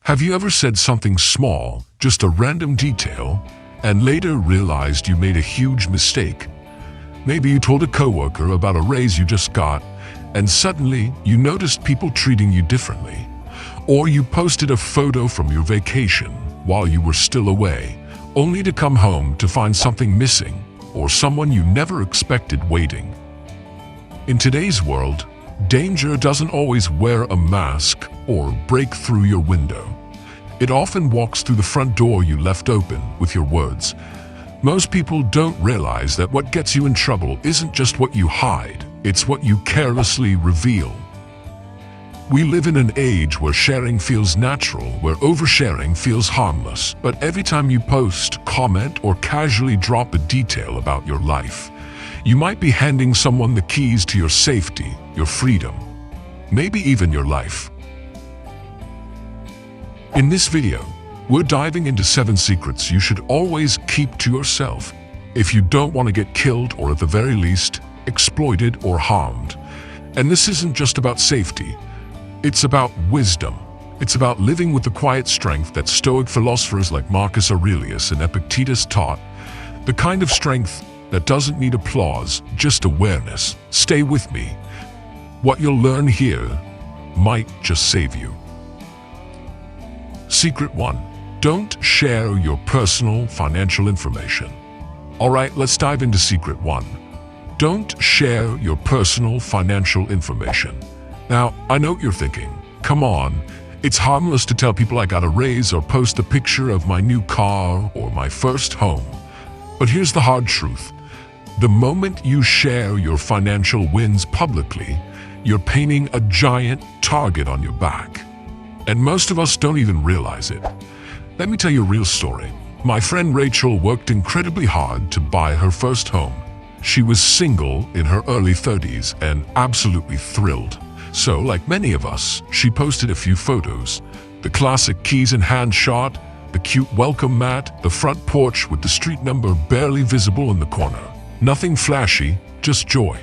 Have you ever said something small, just a random detail, and later realized you made a huge mistake? Maybe you told a coworker about a raise you just got, and suddenly you noticed people treating you differently. Or you posted a photo from your vacation while you were still away, only to come home to find something missing or someone you never expected waiting. In today's world, danger doesn't always wear a mask or break through your window. It often walks through the front door you left open with your words. Most people don't realize that what gets you in trouble isn't just what you hide, it's what you carelessly reveal. We live in an age where sharing feels natural, where oversharing feels harmless. But every time you post, comment, or casually drop a detail about your life, you might be handing someone the keys to your safety, your freedom, maybe even your life. In this video, we're diving into 7 secrets you should always keep to yourself if you don't want to get killed or at the very least, exploited or harmed. And this isn't just about safety. It's about wisdom. It's about living with the quiet strength that Stoic philosophers like Marcus Aurelius and Epictetus taught, the kind of strength that doesn't need applause, just awareness. Stay with me. What you'll learn here might just save you. Secret 1. Don't share your personal financial information. Alright, let's dive into Secret 1. Don't share your personal financial information. Now, I know what you're thinking. Come on, it's harmless to tell people I got a raise or post a picture of my new car or my first home. But here's the hard truth. The moment you share your financial wins publicly, you're painting a giant target on your back. And most of us don't even realize it. Let me tell you a real story. My friend Rachel worked incredibly hard to buy her first home. She was single in her early 30s and absolutely thrilled. So, like many of us, she posted a few photos. The classic keys in hand shot, the cute welcome mat, the front porch with the street number barely visible in the corner. Nothing flashy, just joy.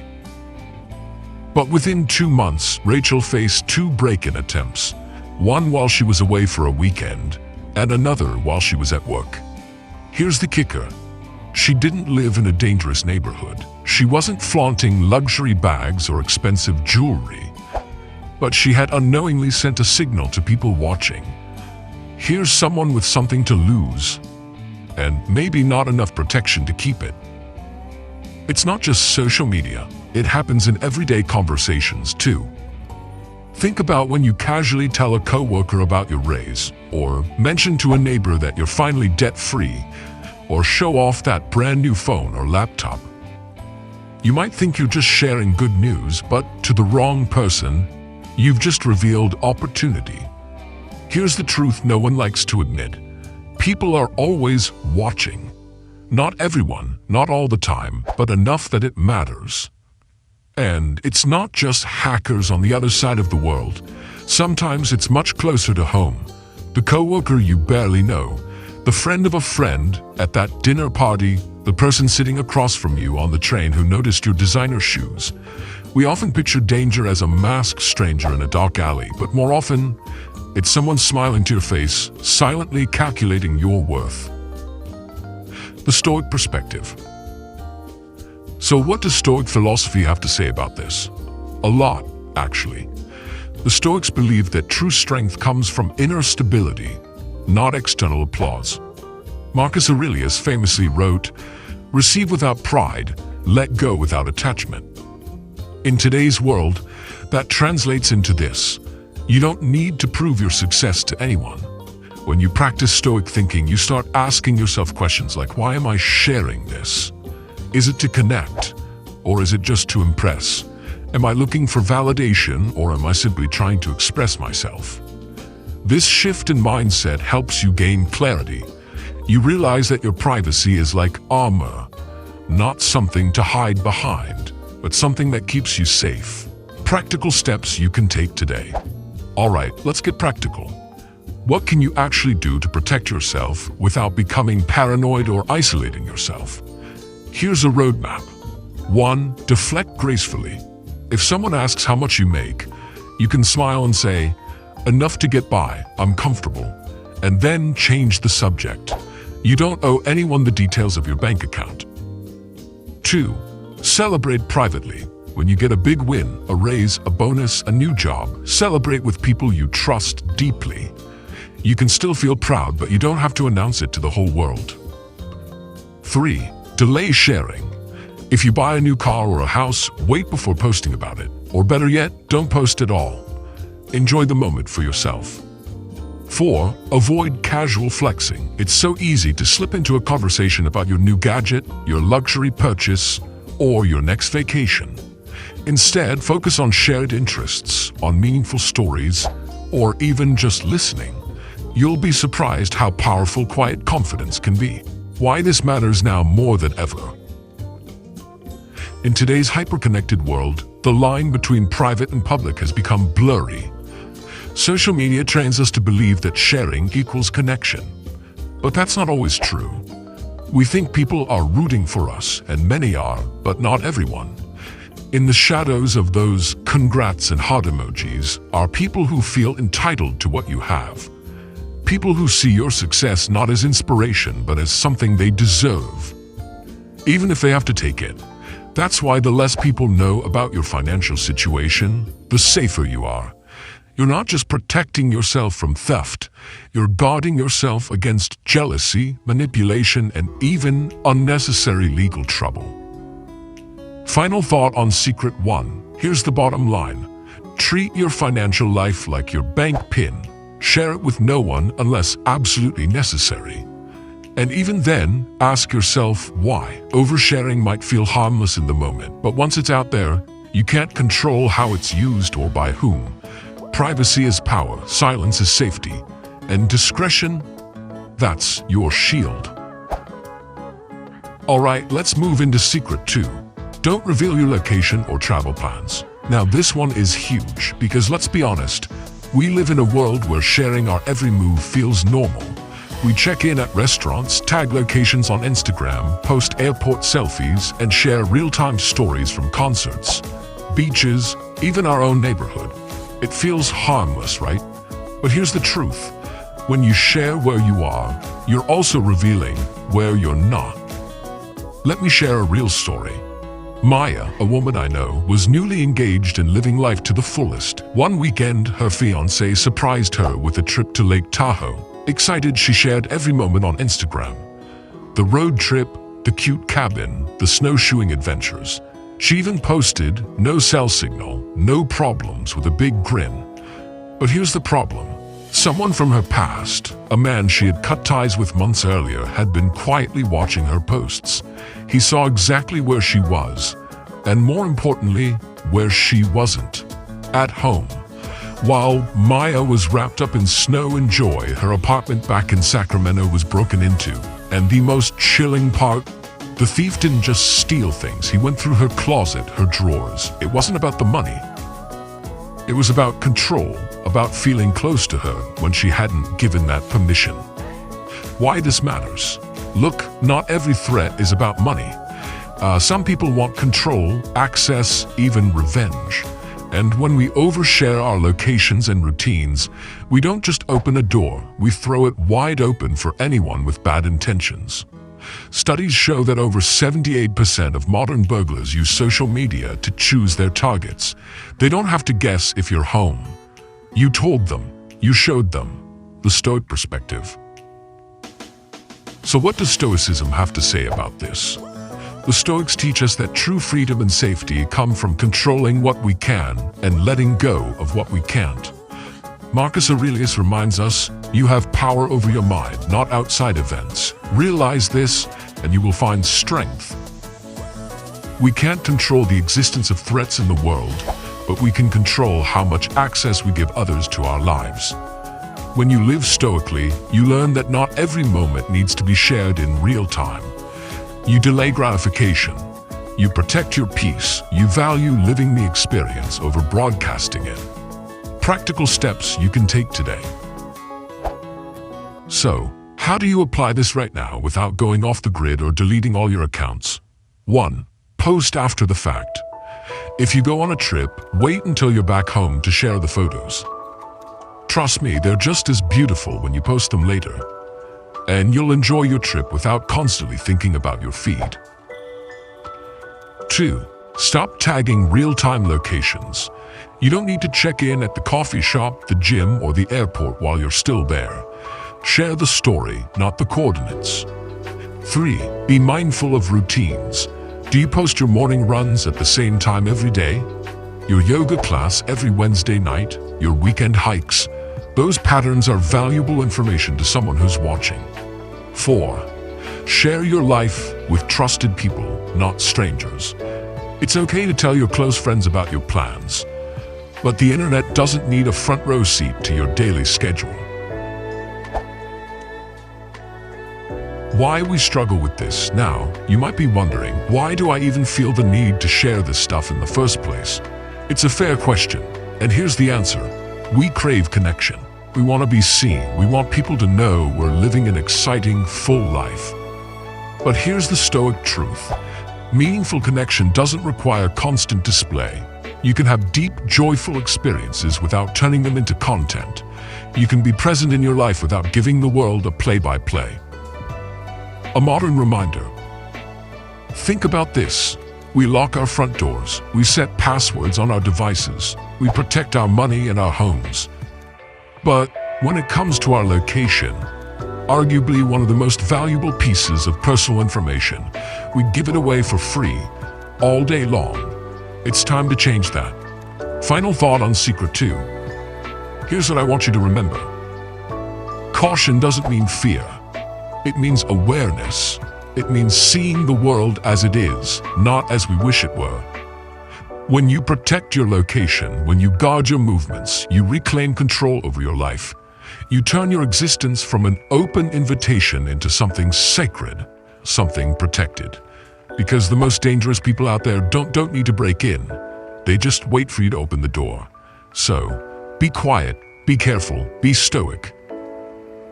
But within 2 months, Rachel faced 2 break-in attempts. One while she was away for a weekend, and another while she was at work. Here's the kicker. She didn't live in a dangerous neighborhood. She wasn't flaunting luxury bags or expensive jewelry. But she had unknowingly sent a signal to people watching. Here's someone with something to lose, and maybe not enough protection to keep it. It's not just social media. It happens in everyday conversations too. Think about when you casually tell a coworker about your raise, or mention to a neighbor that you're finally debt-free, or show off that brand new phone or laptop. You might think you're just sharing good news, but to the wrong person, you've just revealed opportunity. Here's the truth no one likes to admit. People are always watching. Not everyone, not all the time, but enough that it matters. And it's not just hackers on the other side of the world. Sometimes it's much closer to home. The coworker you barely know, the friend of a friend at that dinner party, the person sitting across from you on the train who noticed your designer shoes. We often picture danger as a masked stranger in a dark alley, but more often, it's someone smiling to your face, silently calculating your worth. The Stoic perspective. So what does Stoic philosophy have to say about this? A lot, actually. The Stoics believe that true strength comes from inner stability, not external applause. Marcus Aurelius famously wrote, "Receive without pride, let go without attachment." In today's world, that translates into this. You don't need to prove your success to anyone. When you practice Stoic thinking, you start asking yourself questions like, why am I sharing this? Is it to connect, or is it just to impress? Am I looking for validation, or am I simply trying to express myself? This shift in mindset helps you gain clarity. You realize that your privacy is like armor, not something to hide behind, but something that keeps you safe. Practical steps you can take today. All right, let's get practical. What can you actually do to protect yourself without becoming paranoid or isolating yourself? Here's a roadmap. 1. Deflect gracefully. If someone asks how much you make, you can smile and say, enough to get by, I'm comfortable, and then change the subject. You don't owe anyone the details of your bank account. 2. Celebrate privately. When you get a big win, a raise, a bonus, a new job, celebrate with people you trust deeply. You can still feel proud, but you don't have to announce it to the whole world. 3. Delay sharing. If you buy a new car or a house, wait before posting about it. Or better yet, don't post at all. Enjoy the moment for yourself. 4. Avoid casual flexing. It's so easy to slip into a conversation about your new gadget, your luxury purchase, or your next vacation. Instead, focus on shared interests, on meaningful stories, or even just listening. You'll be surprised how powerful quiet confidence can be. Why this matters now more than ever. In today's hyper-connected world, the line between private and public has become blurry. Social media trains us to believe that sharing equals connection. But that's not always true. We think people are rooting for us, and many are, but not everyone. In the shadows of those congrats and heart emojis are people who feel entitled to what you have. People who see your success not as inspiration, but as something they deserve, even if they have to take it. That's why the less people know about your financial situation, the safer you are. You're not just protecting yourself from theft, you're guarding yourself against jealousy, manipulation, and even unnecessary legal trouble. Final thought on Secret 1. Here's the bottom line. Treat your financial life like your bank PIN. Share it with no one unless absolutely necessary. And even then, ask yourself why. Oversharing might feel harmless in the moment, but once it's out there, you can't control how it's used or by whom. Privacy is power, silence is safety, and discretion, that's your shield. Alright, let's move into Secret 2. Don't reveal your location or travel plans. Now this one is huge, because let's be honest, we live in a world where sharing our every move feels normal. We check in at restaurants, tag locations on Instagram, post airport selfies, and share real-time stories from concerts, beaches, even our own neighborhood. It feels harmless, right? But here's the truth. When you share where you are, you're also revealing where you're not. Let me share a real story. Maya, a woman I know, was newly engaged and living life to the fullest. One weekend, her fiancé surprised her with a trip to Lake Tahoe. Excited, she shared every moment on Instagram. The road trip, the cute cabin, the snowshoeing adventures. She even posted, no cell signal, no problems, with a big grin. But here's the problem. Someone from her past, a man she had cut ties with months earlier, had been quietly watching her posts. He saw exactly where she was, and more importantly, where she wasn't. At home. While Maya was wrapped up in snow and joy, her apartment back in Sacramento was broken into. And the most chilling part, the thief didn't just steal things. He went through her closet, her drawers. It wasn't about the money. It was about control, about feeling close to her when she hadn't given that permission. Why this matters? Look, not every threat is about money. Some people want control, access, even revenge. And when we overshare our locations and routines, we don't just open a door, we throw it wide open for anyone with bad intentions. Studies show that over 78% of modern burglars use social media to choose their targets. They don't have to guess if you're home. You told them, you showed them. The Stoic perspective. So what does Stoicism have to say about this? The Stoics teach us that true freedom and safety come from controlling what we can and letting go of what we can't. Marcus Aurelius reminds us, you have power over your mind, not outside events. Realize this, and you will find strength. We can't control the existence of threats in the world, but we can control how much access we give others to our lives. When you live stoically, you learn that not every moment needs to be shared in real time. You delay gratification. You protect your peace. You value living the experience over broadcasting it. Practical steps you can take today. So, how do you apply this right now without going off the grid or deleting all your accounts? 1. Post after the fact. If you go on a trip, wait until you're back home to share the photos. Trust me, they're just as beautiful when you post them later. And you'll enjoy your trip without constantly thinking about your feed. 2. Stop tagging real-time locations. You don't need to check in at the coffee shop, the gym, or the airport while you're still there. Share the story, not the coordinates. 3. Be mindful of routines. Do you post your morning runs at the same time every day? Your yoga class every Wednesday night? Your weekend hikes? Those patterns are valuable information to someone who's watching. 4. Share your life with trusted people, not strangers. It's okay to tell your close friends about your plans, but the internet doesn't need a front row seat to your daily schedule. Why we struggle with this now, you might be wondering, why do I even feel the need to share this stuff in the first place? It's a fair question, and here's the answer. We crave connection. We want to be seen. We want people to know we're living an exciting, full life. But here's the Stoic truth. Meaningful connection doesn't require constant display. You can have deep, joyful experiences without turning them into content. You can be present in your life without giving the world a play-by-play. A modern reminder. Think about this. We lock our front doors. We set passwords on our devices. We protect our money and our homes. But when it comes to our location, arguably one of the most valuable pieces of personal information, we give it away for free, all day long. It's time to change that. Final thought on Secret 2. Here's what I want you to remember. Caution doesn't mean fear. It means awareness. It means seeing the world as it is, not as we wish it were. When you protect your location, when you guard your movements, you reclaim control over your life. You turn your existence from an open invitation into something sacred, something protected. Because the most dangerous people out there don't need to break in. They just wait for you to open the door. So, be quiet, be careful, be stoic.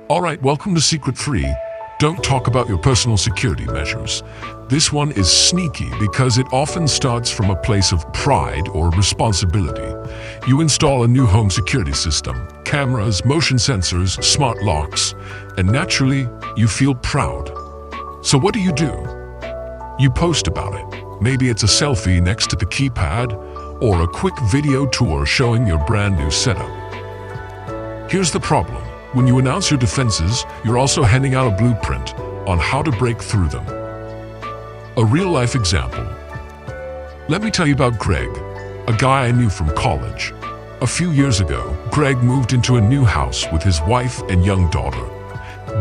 All right, welcome to Secret 3. Don't talk about your personal security measures. This one is sneaky because it often starts from a place of pride or responsibility. You install a new home security system, cameras, motion sensors, smart locks, and naturally, you feel proud. So what do? You post about it. Maybe it's a selfie next to the keypad or a quick video tour showing your brand new setup. Here's the problem. When you announce your defenses, you're also handing out a blueprint on how to break through them. A real-life example. Let me tell you about Greg, a guy I knew from college. A few years ago, Greg moved into a new house with his wife and young daughter.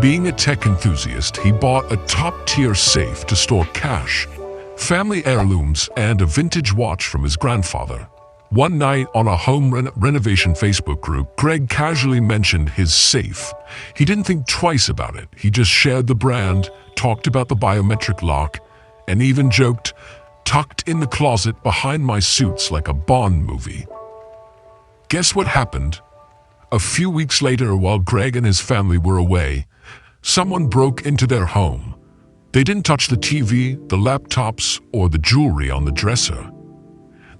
Being a tech enthusiast, he bought a top-tier safe to store cash, family heirlooms, and a vintage watch from his grandfather. One night on a home renovation Facebook group, Greg casually mentioned his safe. He didn't think twice about it. He just shared the brand, talked about the biometric lock, and even joked, "Tucked in the closet behind my suits like a Bond movie." Guess what happened? A few weeks later, while Greg and his family were away, someone broke into their home. They didn't touch the TV, the laptops, or the jewelry on the dresser.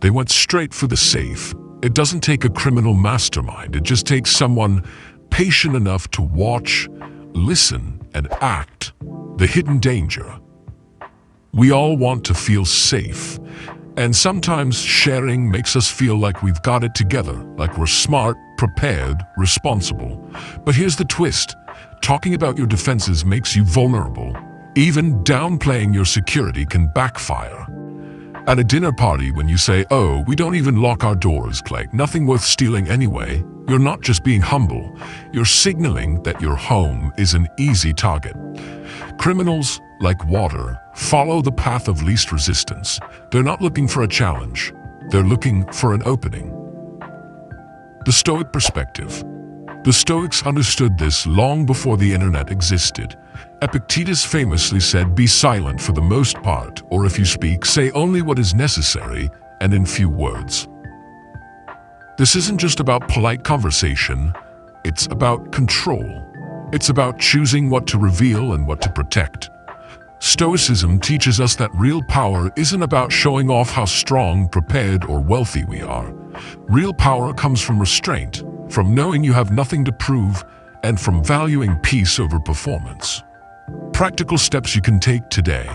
They went straight for the safe. It doesn't take a criminal mastermind. It just takes someone patient enough to watch, listen, and act. The hidden danger. We all want to feel safe. And sometimes sharing makes us feel like we've got it together, like we're smart, prepared, responsible. But here's the twist. Talking about your defenses makes you vulnerable. Even downplaying your security can backfire. At a dinner party, when you say, "Oh, we don't even lock our doors, like nothing worth stealing anyway," you're not just being humble, you're signaling that your home is an easy target. Criminals, like water, follow the path of least resistance. They're not looking for a challenge, they're looking for an opening. The Stoic perspective. The Stoics understood this long before the internet existed. Epictetus famously said, "Be silent for the most part, or if you speak, say only what is necessary and in few words." This isn't just about polite conversation, it's about control. It's about choosing what to reveal and what to protect. Stoicism teaches us that real power isn't about showing off how strong, prepared, or wealthy we are. Real power comes from restraint, from knowing you have nothing to prove, and from valuing peace over performance. Practical steps you can take today.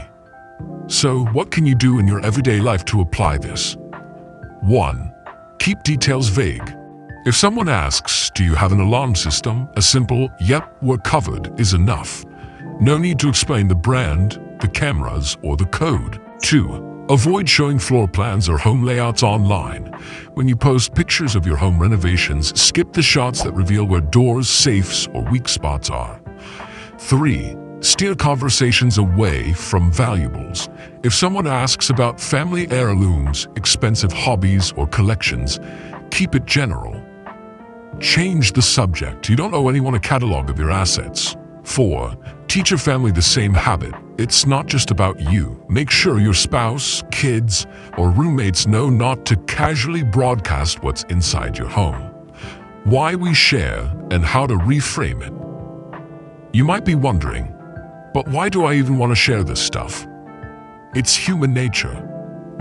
So, what can you do in your everyday life to apply this? 1. Keep details vague. If someone asks, "Do you have an alarm system?" a simple, "Yep, we're covered," is enough. No need to explain the brand, the cameras, or the code. 2. Avoid showing floor plans or home layouts online. When you post pictures of your home renovations, skip the shots that reveal where doors, safes, or weak spots are. 3. Steer conversations away from valuables. If someone asks about family heirlooms, expensive hobbies, or collections, keep it general. Change the subject. You don't owe anyone a catalog of your assets. 4. Teach your family the same habit. It's not just about you. Make sure your spouse, kids, or roommates know not to casually broadcast what's inside your home. Why we share and how to reframe it. You might be wondering, but why do I even want to share this stuff? It's human nature.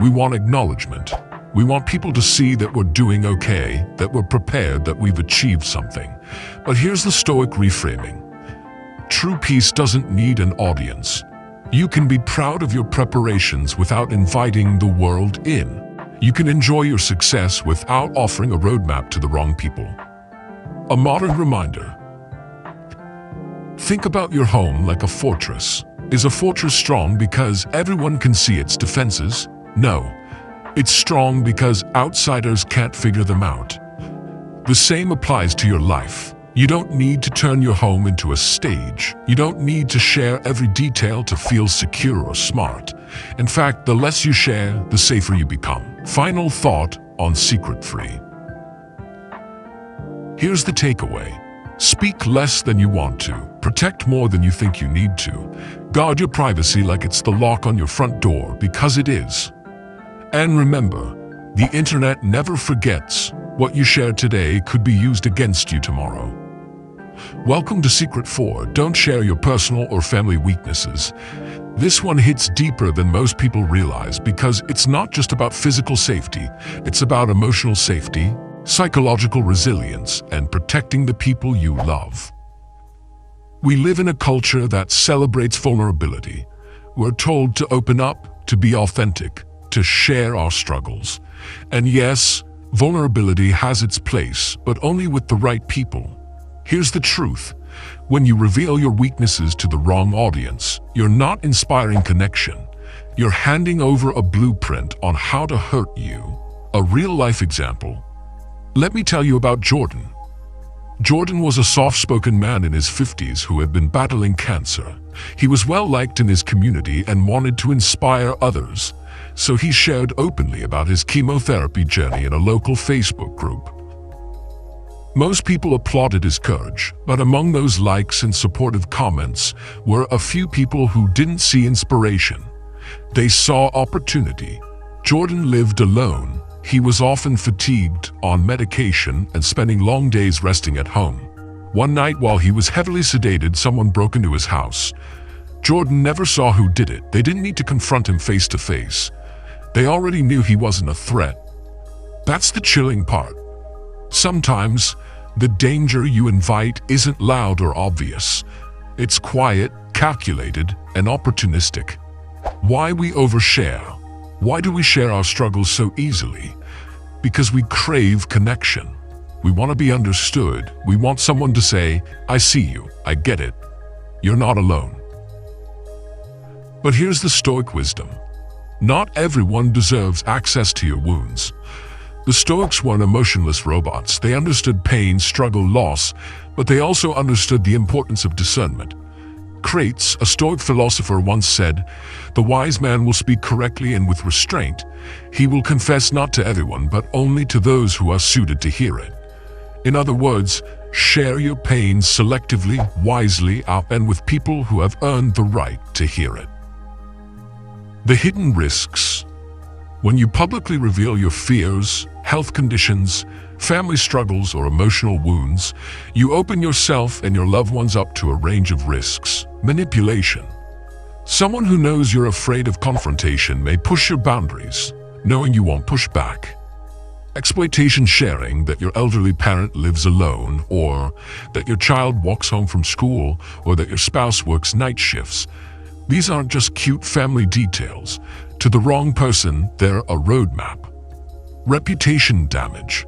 We want acknowledgement. We want people to see that we're doing okay, that we're prepared, that we've achieved something. But here's the Stoic reframing. True peace doesn't need an audience. You can be proud of your preparations without inviting the world in. You can enjoy your success without offering a roadmap to the wrong people. A modern reminder. Think about your home like a fortress. Is a fortress strong because everyone can see its defenses? No. It's strong because outsiders can't figure them out. The same applies to your life. You don't need to turn your home into a stage. You don't need to share every detail to feel secure or smart. In fact, the less you share, the safer you become. Final thought on secret-free. Here's the takeaway. Speak less than you want to. Protect more than you think you need to. Guard your privacy like it's the lock on your front door, because it is. And remember, the internet never forgets. What you share today could be used against you tomorrow. Welcome to Secret 4. Don't share your personal or family weaknesses. This one hits deeper than most people realize because it's not just about physical safety. It's about emotional safety, psychological resilience, and protecting the people you love. We live in a culture that celebrates vulnerability. We're told to open up, to be authentic, to share our struggles. And yes, vulnerability has its place, but only with the right people. Here's the truth. When you reveal your weaknesses to the wrong audience, you're not inspiring connection. You're handing over a blueprint on how to hurt you. A real-life example. Let me tell you about Jordan. Jordan was a soft-spoken man in his 50s who had been battling cancer. He was well-liked in his community and wanted to inspire others, so he shared openly about his chemotherapy journey in a local Facebook group. Most people applauded his courage, but among those likes and supportive comments were a few people who didn't see inspiration. They saw opportunity. Jordan lived alone. He was often fatigued, on medication, and spending long days resting at home. One night while he was heavily sedated, someone broke into his house. Jordan never saw who did it. They didn't need to confront him face to face. They already knew he wasn't a threat. That's the chilling part. Sometimes, the danger you invite isn't loud or obvious. It's quiet, calculated, and opportunistic. Why we overshare? Why do we share our struggles so easily? Because we crave connection. We want to be understood. We want someone to say, "I see you, I get it. You're not alone." But here's the Stoic wisdom. Not everyone deserves access to your wounds. The Stoics weren't emotionless robots. They understood pain, struggle, loss, but they also understood the importance of discernment. Crates, a Stoic philosopher, once said, "The wise man will speak correctly and with restraint. He will confess not to everyone, but only to those who are suited to hear it." In other words, share your pain selectively, wisely, and with people who have earned the right to hear it. The hidden risks. When you publicly reveal your fears, health conditions, family struggles, or emotional wounds, you open yourself and your loved ones up to a range of risks. Manipulation. Someone who knows you're afraid of confrontation may push your boundaries, knowing you won't push back. Exploitation sharing that your elderly parent lives alone, or that your child walks home from school, or that your spouse works night shifts. These aren't just cute family details. To the wrong person, they're a roadmap. Reputation damage.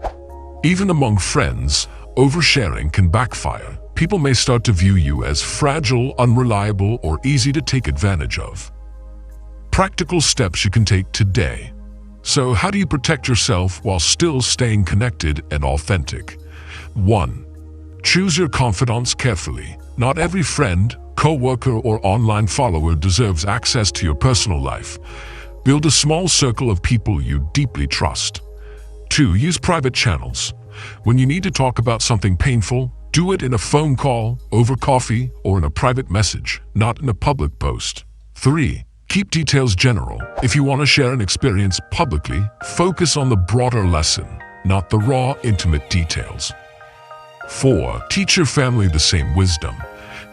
Even among friends, oversharing can backfire. People may start to view you as fragile, unreliable, or easy to take advantage of. Practical steps you can take today. So how do you protect yourself while still staying connected and authentic? 1. Choose your confidants carefully. Not every friend, co-worker, or online follower deserves access to your personal life. Build a small circle of people you deeply trust. 2. Use private channels. When you need to talk about something painful, do it in a phone call, over coffee, or in a private message, not in a public post. 3. Keep details general. If you want to share an experience publicly, focus on the broader lesson, not the raw, intimate details. 4. Teach your family the same wisdom.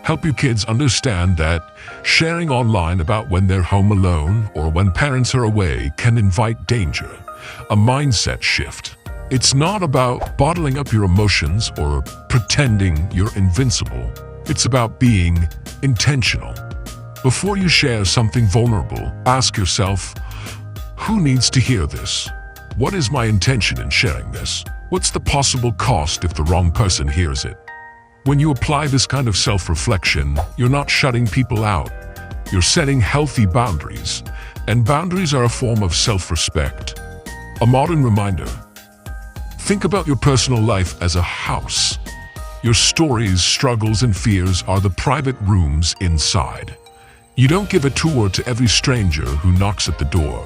Help your kids understand that sharing online about when they're home alone or when parents are away can invite danger. A mindset shift. It's not about bottling up your emotions or pretending you're invincible. It's about being intentional. Before you share something vulnerable, ask yourself, who needs to hear this? What is my intention in sharing this? What's the possible cost if the wrong person hears it? When you apply this kind of self-reflection, you're not shutting people out. You're setting healthy boundaries, and boundaries are a form of self-respect. A modern reminder. Think about your personal life as a house. Your stories, struggles, and fears are the private rooms inside. You don't give a tour to every stranger who knocks at the door,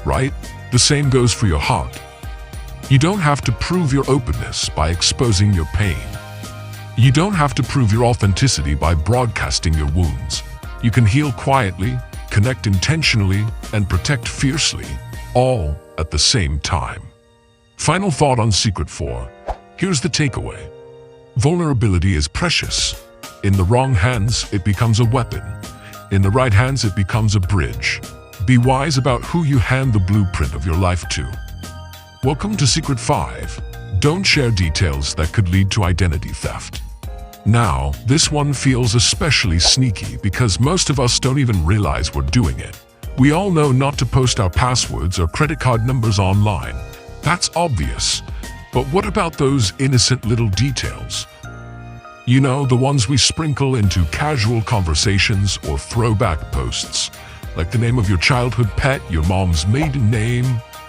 right? The same goes for your heart. You don't have to prove your openness by exposing your pain. You don't have to prove your authenticity by broadcasting your wounds. You can heal quietly, connect intentionally, and protect fiercely, all at the same time. Final thought on Secret 4. Here's the takeaway. Vulnerability is precious. In the wrong hands, it becomes a weapon. In the right hands, it becomes a bridge. Be wise about who you hand the blueprint of your life to. Welcome to Secret 5. Don't share details that could lead to identity theft. Now, this one feels especially sneaky because most of us don't even realize we're doing it. We all know not to post our passwords or credit card numbers online. That's obvious. But what about those innocent little details? You know, the ones we sprinkle into casual conversations or throwback posts, like the name of your childhood pet, your mom's maiden name,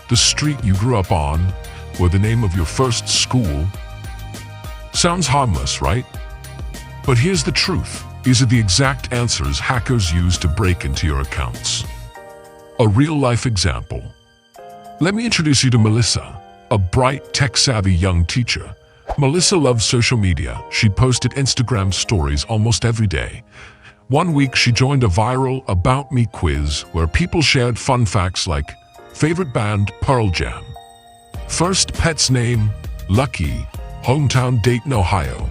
the street you grew up on, or the name of your first school. Sounds harmless, right? But here's the truth. These are the exact answers hackers use to break into your accounts. A real-life example. Let me introduce you to Melissa, a bright, tech-savvy young teacher. Melissa loves social media. She posted Instagram stories almost every day. One week, she joined a viral About Me quiz where people shared fun facts like favorite band, Pearl Jam, first pet's name, Lucky, hometown, Dayton, Ohio.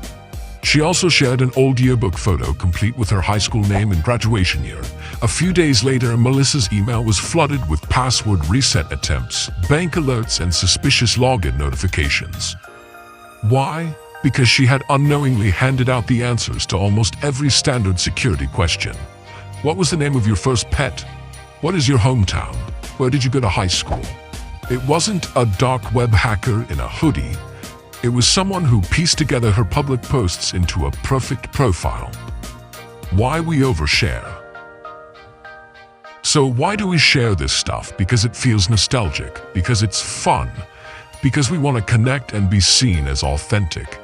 She also shared an old yearbook photo complete with her high school name and graduation year. A few days later, Melissa's email was flooded with password reset attempts, bank alerts, and suspicious login notifications. Why? Because she had unknowingly handed out the answers to almost every standard security question. What was the name of your first pet? What is your hometown? Where did you go to high school? It wasn't a dark web hacker in a hoodie. It was someone who pieced together her public posts into a perfect profile. Why we overshare. So why do we share this stuff? Because it feels nostalgic, because it's fun, because we want to connect and be seen as authentic.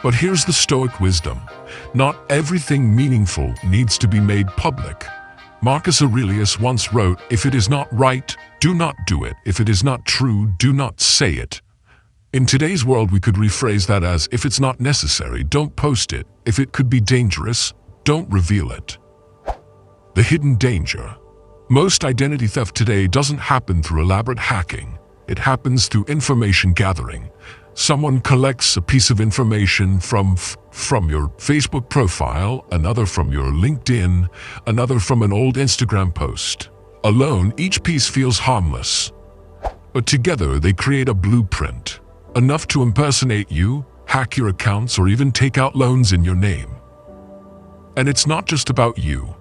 But here's the Stoic wisdom. Not everything meaningful needs to be made public. Marcus Aurelius once wrote, "If it is not right, do not do it. If it is not true, do not say it." In today's world, we could rephrase that as, if it's not necessary, don't post it. If it could be dangerous, don't reveal it. The hidden danger. Most identity theft today doesn't happen through elaborate hacking. It happens through information gathering. Someone collects a piece of information from your Facebook profile, another from your LinkedIn, another from an old Instagram post. Alone, each piece feels harmless. but together they create a blueprint, enough to impersonate you, hack your accounts, or even take out loans in your name. And it's not just about you.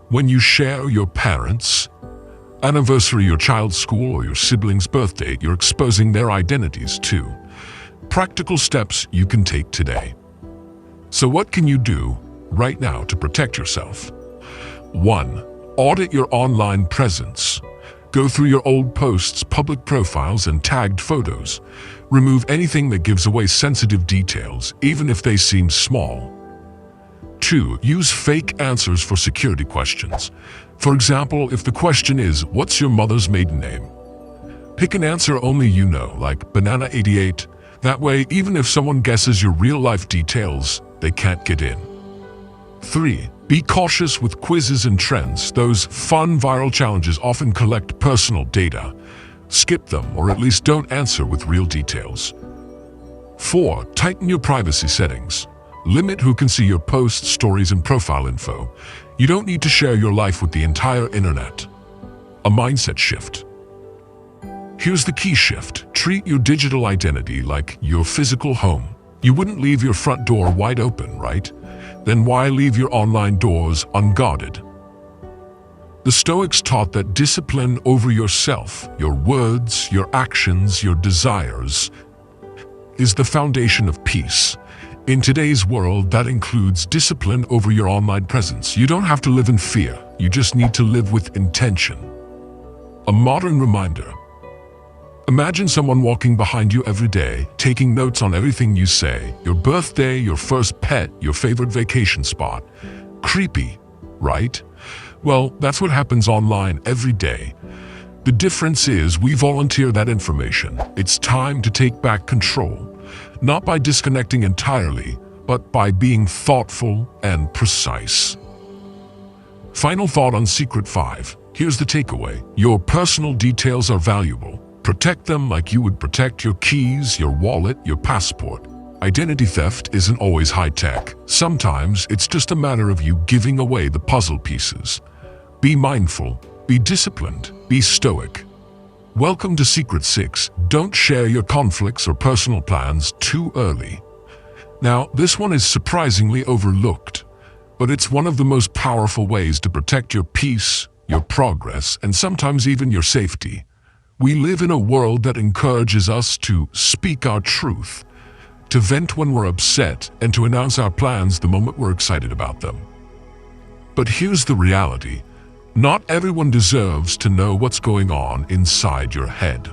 When you share your parents' anniversary, your child's school, or your sibling's birthday, you're exposing their identities too. Practical steps you can take today. So what can you do right now to protect yourself? 1. Audit your online presence. Go through your old posts, public profiles, and tagged photos. Remove anything that gives away sensitive details, even if they seem small. 2. Use fake answers for security questions. For example, if the question is, "What's your mother's maiden name?" Pick an answer only you know, like Banana88. That way, even if someone guesses your real-life details, they can't get in. 3. Be cautious with quizzes and trends. Those fun viral challenges often collect personal data. Skip them, or at least don't answer with real details. 4. Tighten your privacy settings. Limit who can see your posts, stories, and profile info. You don't need to share your life with the entire internet. A mindset shift. Here's the key shift. Treat your digital identity like your physical home. You wouldn't leave your front door wide open, right? Then why leave your online doors unguarded? The Stoics taught that discipline over yourself, your words, your actions, your desires, is the foundation of peace. In today's world, that includes discipline over your online presence. You don't have to live in fear. You just need to live with intention. A modern reminder. Imagine someone walking behind you every day, taking notes on everything you say, your birthday, your first pet, your favorite vacation spot. Creepy, right? Well, that's what happens online every day. The difference is we volunteer that information. It's time to take back control, not by disconnecting entirely, but by being thoughtful and precise. Final thought on Secret 5. Here's the takeaway. Your personal details are valuable. Protect them like you would protect your keys, your wallet, your passport. Identity theft isn't always high-tech. Sometimes it's just a matter of you giving away the puzzle pieces. Be mindful, be disciplined, be stoic. Welcome to Secret 6. Don't share your conflicts or personal plans too early. Now, this one is surprisingly overlooked, but it's one of the most powerful ways to protect your peace, your progress, and sometimes even your safety. We live in a world that encourages us to speak our truth, to vent when we're upset, and to announce our plans the moment we're excited about them. But here's the reality. Not everyone deserves to know what's going on inside your head.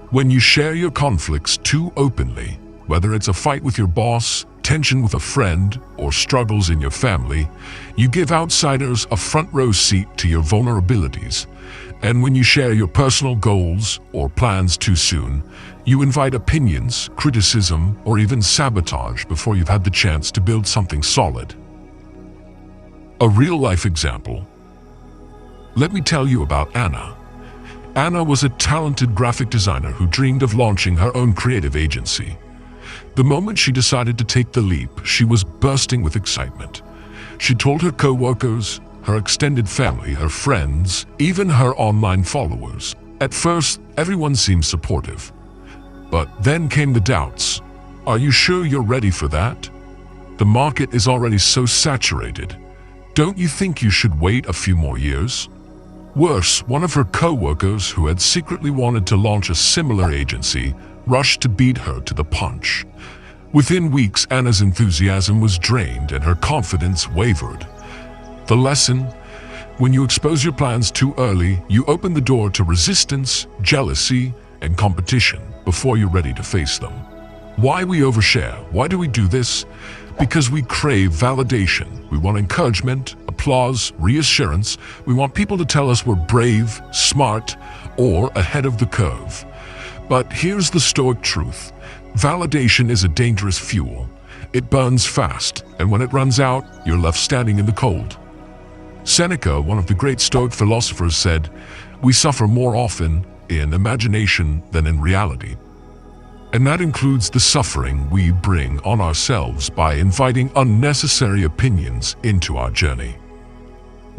When you share your conflicts too openly, whether it's a fight with your boss, tension with a friend, or struggles in your family, you give outsiders a front row seat to your vulnerabilities. And when you share your personal goals or plans too soon, you invite opinions, criticism, or even sabotage before you've had the chance to build something solid. A real-life example. Let me tell you about Anna. Anna was a talented graphic designer who dreamed of launching her own creative agency. The moment she decided to take the leap, she was bursting with excitement. She told her co-workers, her extended family, her friends, even her online followers. At first, everyone seemed supportive. But then came the doubts. Are you sure you're ready for that? The market is already so saturated. Don't you think you should wait a few more years? Worse, one of her co-workers who had secretly wanted to launch a similar agency rushed to beat her to the punch. Within weeks, Anna's enthusiasm was drained and her confidence wavered. The lesson? When you expose your plans too early, you open the door to resistance, jealousy, and competition before you're ready to face them. Why we overshare? Why do we do this? Because we crave validation. We want encouragement, applause, reassurance. We want people to tell us we're brave, smart, or ahead of the curve. But here's the Stoic truth. Validation is a dangerous fuel. It burns fast, and when it runs out, you're left standing in the cold. Seneca, one of the great Stoic philosophers, said, "We suffer more often in imagination than in reality." And that includes the suffering we bring on ourselves by inviting unnecessary opinions into our journey.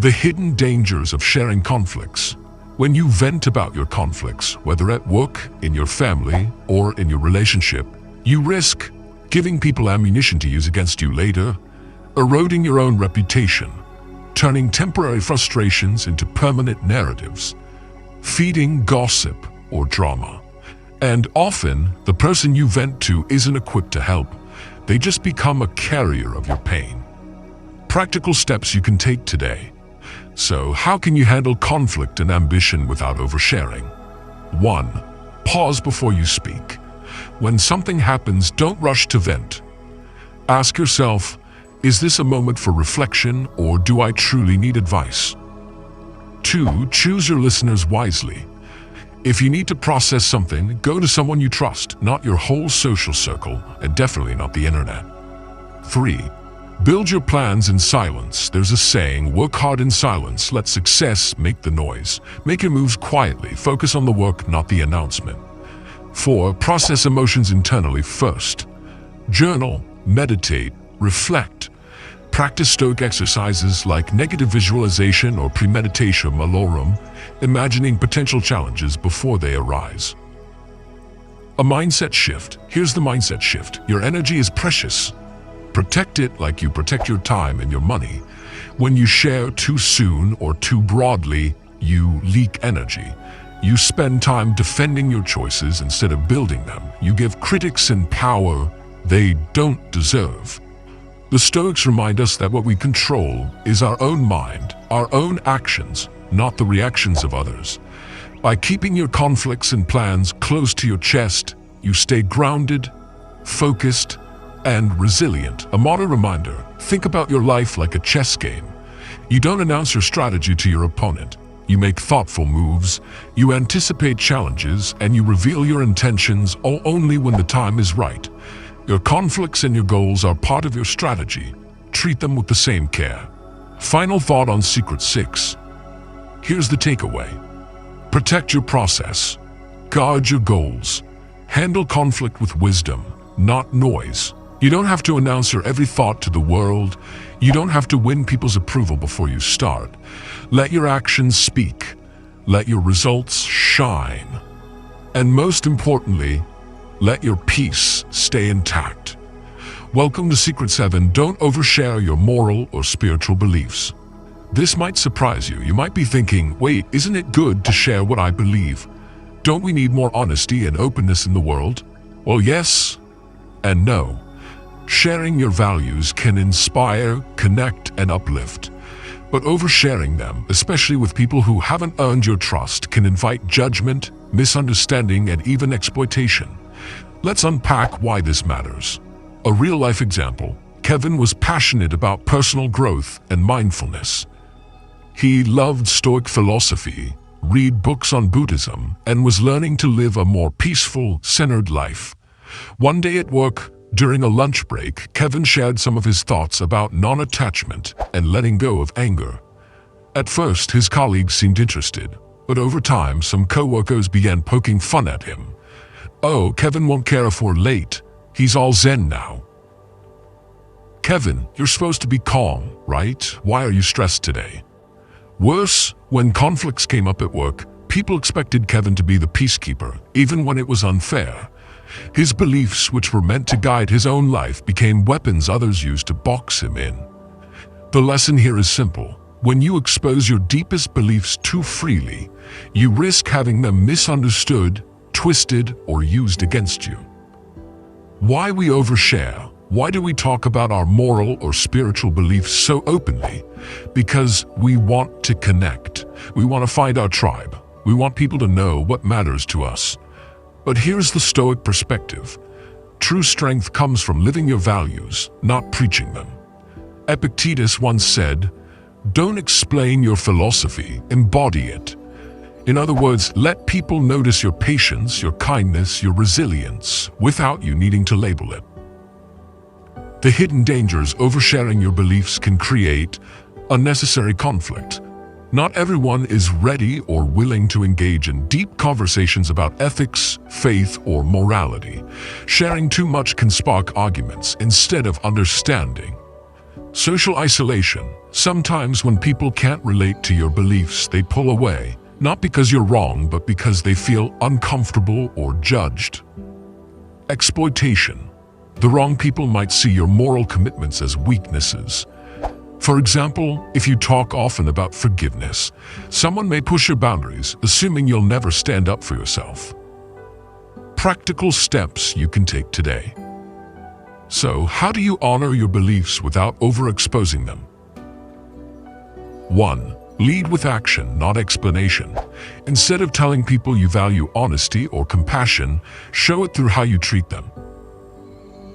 The hidden dangers of sharing conflicts. When you vent about your conflicts, whether at work, in your family, or in your relationship, you risk giving people ammunition to use against you later, eroding your own reputation, turning temporary frustrations into permanent narratives, feeding gossip or drama. And often, the person you vent to isn't equipped to help. They just become a carrier of your pain. Practical steps you can take today. So, how can you handle conflict and ambition without oversharing? 1. Pause before you speak. When something happens, don't rush to vent. Ask yourself, is this a moment for reflection, or do I truly need advice? 2. Choose your listeners wisely. If you need to process something, go to someone you trust, not your whole social circle, and definitely not the internet. 3. Build your plans in silence. There's a saying, work hard in silence, let success make the noise. Make your moves quietly, focus on the work, not the announcement. 4. Process emotions internally first. Journal, meditate, reflect. Practice Stoic exercises like negative visualization or premeditation malorum, imagining potential challenges before they arise. A mindset shift. Here's the mindset shift. Your energy is precious. Protect it like you protect your time and your money. When you share too soon or too broadly, you leak energy. You spend time defending your choices instead of building them. You give critics and power they don't deserve. The Stoics remind us that what we control is our own mind, our own actions, not the reactions of others. By keeping your conflicts and plans close to your chest, you stay grounded, focused, and resilient. A modern reminder, think about your life like a chess game. You don't announce your strategy to your opponent. You make thoughtful moves, you anticipate challenges, and you reveal your intentions all only when the time is right. Your conflicts and your goals are part of your strategy. Treat them with the same care. Final thought on Secret 6. Here's the takeaway. Protect your process. Guard your goals. Handle conflict with wisdom, not noise. You don't have to announce your every thought to the world. You don't have to win people's approval before you start. Let your actions speak. Let your results shine. And most importantly, let your peace stay intact. Welcome to Secret 7. Don't overshare your moral or spiritual beliefs. This might surprise you. You might be thinking, wait, isn't it good to share what I believe? Don't we need more honesty and openness in the world? Well, yes and no. Sharing your values can inspire, connect, and uplift. But oversharing them, especially with people who haven't earned your trust, can invite judgment, misunderstanding, and even exploitation. Let's unpack why this matters. A real-life example. Kevin was passionate about personal growth and mindfulness. He loved Stoic philosophy, read books on Buddhism, and was learning to live a more peaceful, centered life. One day at work, during a lunch break, Kevin shared some of his thoughts about non-attachment and letting go of anger. At first, his colleagues seemed interested, but over time, some co-workers began poking fun at him. Oh, Kevin won't care if we're late. He's all zen now. Kevin, you're supposed to be calm, right? Why are you stressed today? Worse, when conflicts came up at work, people expected Kevin to be the peacekeeper, even when it was unfair. His beliefs, which were meant to guide his own life, became weapons others used to box him in. The lesson here is simple. When you expose your deepest beliefs too freely, you risk having them misunderstood, twisted, or used against you. Why we overshare? Why do we talk about our moral or spiritual beliefs so openly? Because we want to connect. We want to find our tribe. We want people to know what matters to us. But here's the Stoic perspective. True strength comes from living your values, not preaching them. Epictetus once said, "Don't explain your philosophy, embody it." In other words, let people notice your patience, your kindness, your resilience, without you needing to label it. The hidden dangers oversharing your beliefs can create unnecessary conflict. Not everyone is ready or willing to engage in deep conversations about ethics, faith, or morality. Sharing too much can spark arguments instead of understanding. Social isolation. Sometimes when people can't relate to your beliefs, they pull away. not because you're wrong, but because they feel uncomfortable or judged. Exploitation. The wrong people might see your moral commitments as weaknesses. For example, if you talk often about forgiveness, someone may push your boundaries, assuming you'll never stand up for yourself. Practical steps you can take today. So, how do you honor your beliefs without overexposing them? 1. Lead with action, not explanation. Instead of telling people you value honesty or compassion, show it through how you treat them.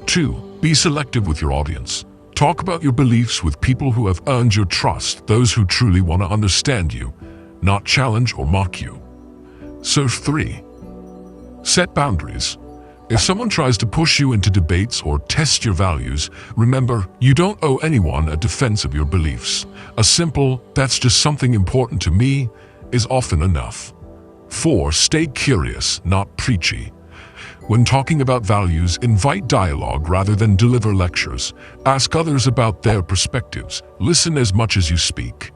2. Be selective with your audience. Talk about your beliefs with people who have earned your trust, those who truly want to understand you, not challenge or mock you. So 3. Set boundaries. If someone tries to push you into debates or test your values, remember, you don't owe anyone a defense of your beliefs. A simple, "that's just something important to me," is often enough. 4. Stay curious, not preachy. When talking about values, invite dialogue rather than deliver lectures. Ask others about their perspectives. Listen as much as you speak.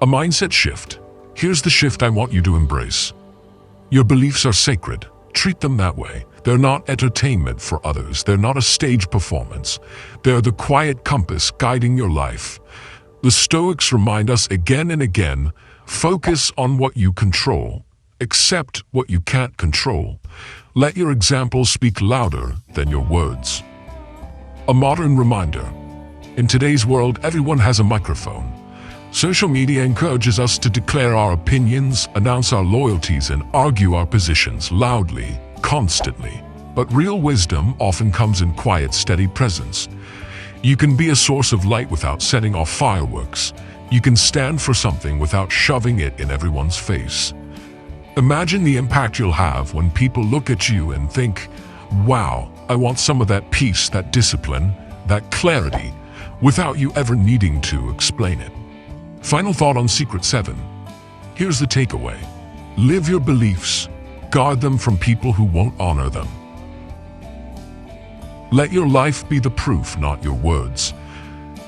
A mindset shift. Here's the shift I want you to embrace. Your beliefs are sacred. Treat them that way. They're not entertainment for others. They're not a stage performance. They're the quiet compass guiding your life. The Stoics remind us again and again, focus on what you control. Accept what you can't control. Let your example speak louder than your words. A modern reminder. In today's world, everyone has a microphone. Social media encourages us to declare our opinions, announce our loyalties, and argue our positions loudly, constantly. But real wisdom often comes in quiet, steady presence. You can be a source of light without setting off fireworks. You can stand for something without shoving it in everyone's face. Imagine the impact you'll have when people look at you and think, "Wow, I want some of that peace, that discipline, that clarity," without you ever needing to explain it. Final thought on Secret 7. Here's the takeaway. Live your beliefs. Guard them from people who won't honor them. Let your life be the proof, not your words.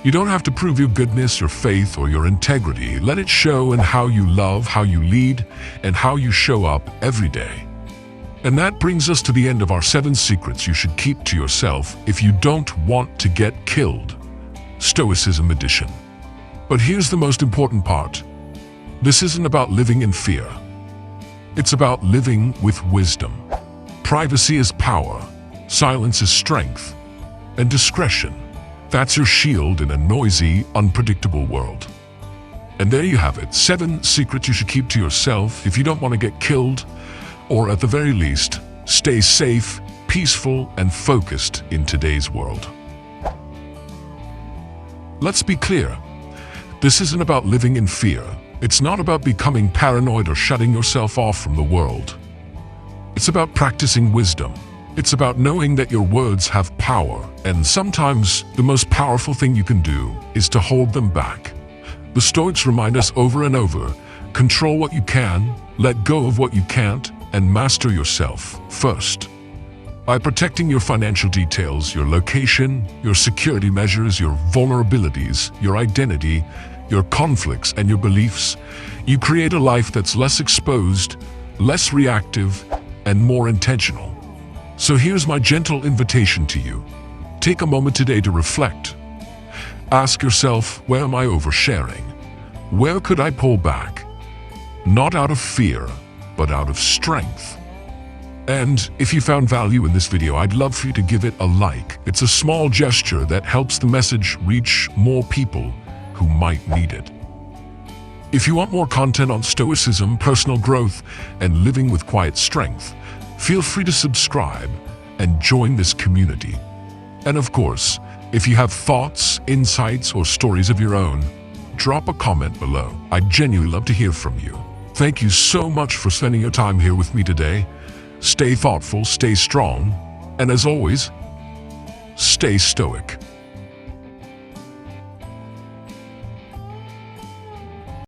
You don't have to prove your goodness, your faith, or your integrity. Let it show in how you love, how you lead, and how you show up every day. And that brings us to the end of our 7 secrets you should keep to yourself if you don't want to get killed. Stoicism edition. But here's the most important part. This isn't about living in fear. It's about living with wisdom. Privacy is power, silence is strength, and discretion. That's your shield in a noisy, unpredictable world. And there you have it, 7 secrets you should keep to yourself if you don't want to get killed, or at the very least, stay safe, peaceful, and focused in today's world. Let's be clear. This isn't about living in fear. It's not about becoming paranoid or shutting yourself off from the world. It's about practicing wisdom. It's about knowing that your words have power, and sometimes the most powerful thing you can do is to hold them back. The Stoics remind us over and over, control what you can, let go of what you can't, and master yourself first. By protecting your financial details, your location, your security measures, your vulnerabilities, your identity, your conflicts, and your beliefs, you create a life that's less exposed, less reactive, and more intentional. So here's my gentle invitation to you. Take a moment today to reflect. Ask yourself, where am I oversharing? Where could I pull back? Not out of fear, but out of strength. And if you found value in this video, I'd love for you to give it a like. It's a small gesture that helps the message reach more people who might need it. If you want more content on Stoicism, personal growth, and living with quiet strength, feel free to subscribe and join this community. And of course, if you have thoughts, insights, or stories of your own, drop a comment below. I'd genuinely love to hear from you. Thank you so much for spending your time here with me today. Stay thoughtful, stay strong, and as always, stay stoic.